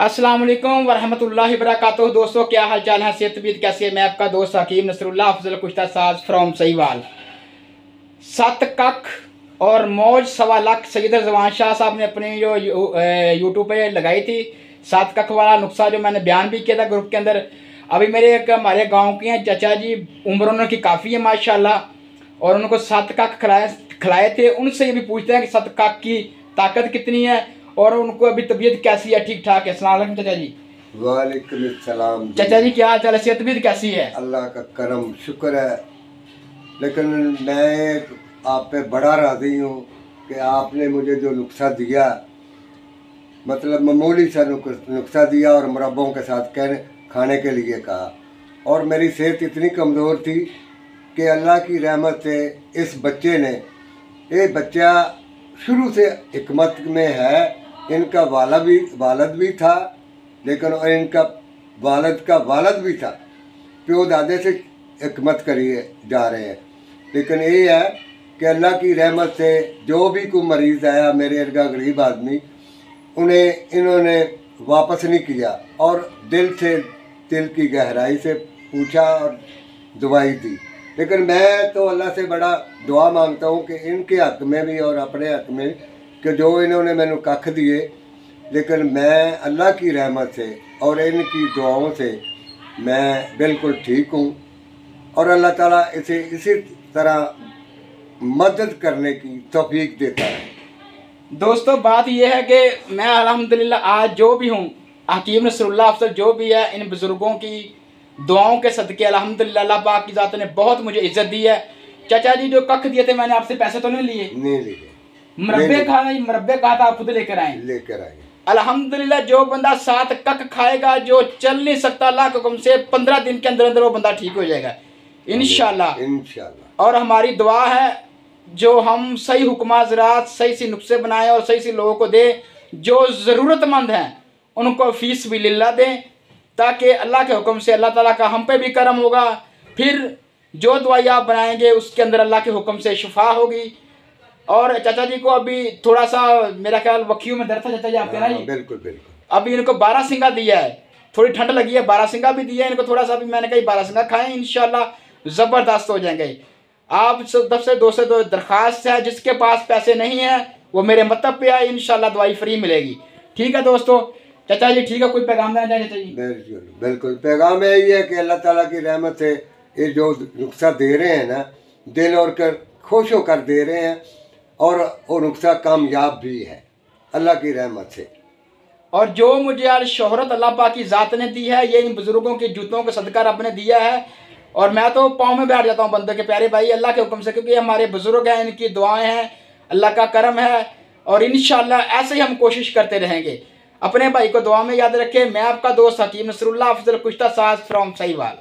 अस्सलाम वालेकुम वरहमतुल्लाहि वबरकातुहू। दोस्तों क्या हाल चाल है, सेहत तबीयत कैसी है? मैं आपका दोस्त हकीम नसरुल्लाह अफजल कुश्ता साज फ्रॉम सहीवाल। 7 कख और मौज 1.25 लाख सैयद जवान शाह साहब ने अपनी जो यूट्यूब पे लगाई थी 7 कख वाला नुस्खा, जो मैंने बयान भी किया था ग्रुप के अंदर। अभी मेरे एक हमारे गाँव के हैं चाचा जी, उम्र उनकी काफ़ी है माशाल्लाह, और उनको 7 कख खिलाए थे। उनसे ये भी पूछते हैं कि 7 कख की ताकत कितनी है और उनको अभी तबीयत कैसी है? ठीक ठाक है। अस्सलाम वालेकुम चाचा जी। वालेकुम सलाम चाचा जी क्या हाल चाल है, सेहत तबीयत कैसी है? अल्लाह का करम शुक्र है। लेकिन मैं आप पे बड़ा राज़ी हूँ कि आपने मुझे जो नुस्खा दिया, मतलब मामूली सा नुस्खा दिया और मुरब्बों के साथ खाने के लिए कहा, और मेरी सेहत इतनी कमज़ोर थी कि अल्लाह की रहमत से इस बच्चे ने, ये बच्चा शुरू से हिकमत में है। इनका वालद भी था, लेकिन और इनका वालद का वालद भी था, प्यो दादे से हिकमत करिए जा रहे हैं। लेकिन ये है कि अल्लाह की रहमत से जो भी कोई मरीज़ आया मेरे अर्गा गरीब आदमी, उन्हें इन्होंने वापस नहीं किया और दिल की गहराई से पूछा और दुआई दी। लेकिन मैं तो अल्लाह से बड़ा दुआ मांगता हूँ कि इनके हक़ में भी और अपने हक़ में, कि जो इन्होंने मैंने कख दिए, लेकिन मैं अल्लाह की रहमत से और इनकी दुआओं से मैं बिल्कुल ठीक हूँ, और अल्लाह ताला इसे इसी तरह मदद करने की तौफीक देता है। दोस्तों बात यह है कि मैं अल्हम्दुलिल्लाह आज जो भी हूँ, हकीम नसरुल्लाह अफजल जो भी है, इन बुज़ुर्गों की दुआओं के सदके अल्हम्दुलिल्लाह अल्लाह पाक की ज़ात ने बहुत मुझे इज्जत दी है। चाचा जी जो कख दिए थे मैंने आपसे पैसे तो नहीं लिए? नहीं लिए। मुरब्बे कहा था आप खुद लेकर आए। अल्हम्दुलिल्लाह जो बंदा 7 कख खाएगा, जो चल नहीं सकता, अल्लाह के हुक्म से 15 दिन के अंदर अंदर वो बंदा ठीक हो जाएगा इंशाल्लाह। और हमारी दुआ है जो हम सही हुक्मा ज़रात सही सी नुस्खे बनाएं और सही सी लोगों को दें, जो ज़रूरतमंद हैं उनको फ़ीस भी लिल्ला दें, ताकि अल्लाह के हुक्म से अल्लाह ताला का हम पे भी करम होगा। फिर जो दवाई आप बनाएंगे उसके अंदर अल्लाह के हुक्म से शिफा होगी। और चाचा जी को अभी थोड़ा सा मेरा ख्याल वक्कियों में दर्द था चाचा जी आपके ना? बिल्कुल। अभी इनको 12 सिंगा दिया है, थोड़ी ठंड लगी है, 12 सिंगा भी दिया है इनको थोड़ा सा। अभी मैंने कहा 12 सिंगा खाएं, इंशाल्लाह ज़बरदस्त हो जाएंगे। आप सब से दो दरख्वास्त है, जिसके पास पैसे नहीं है वो मेरे मतलब पे आए, इंशाल्लाह दवाई फ्री मिलेगी। ठीक है दोस्तों, चाचा जी ठीक है, कोई पैगाम देना चाहे चाचा जी? बिल्कुल पैगाम यही है कि अल्लाह ताला की रहमत से ये जो नुस्खा दे रहे हैं ना, दिल और कर खुश होकर दे रहे हैं, और वो नुस्खा कामयाब भी है अल्लाह की रहमत से। और जो मुझे आज शोहरत अल्लाह पाक की ज़ात ने दी है, ये इन बुज़ुर्गों के जूतों का सदका रब ने दिया है, और मैं तो पाँव में बैठ जाता हूँ बंदे के प्यारे भाई अल्लाह के हुक्म से, क्योंकि हमारे बुज़ुर्ग हैं, इनकी दुआएं हैं, अल्लाह का करम है, और इंशाल्लाह ऐसे ही हम कोशिश करते रहेंगे। अपने भाई को दुआ में याद रखें। मैं आपका दोस्त हकीम नसरुल्लाह अफजल कुश्ता साज फ्रॉम सहीवाल।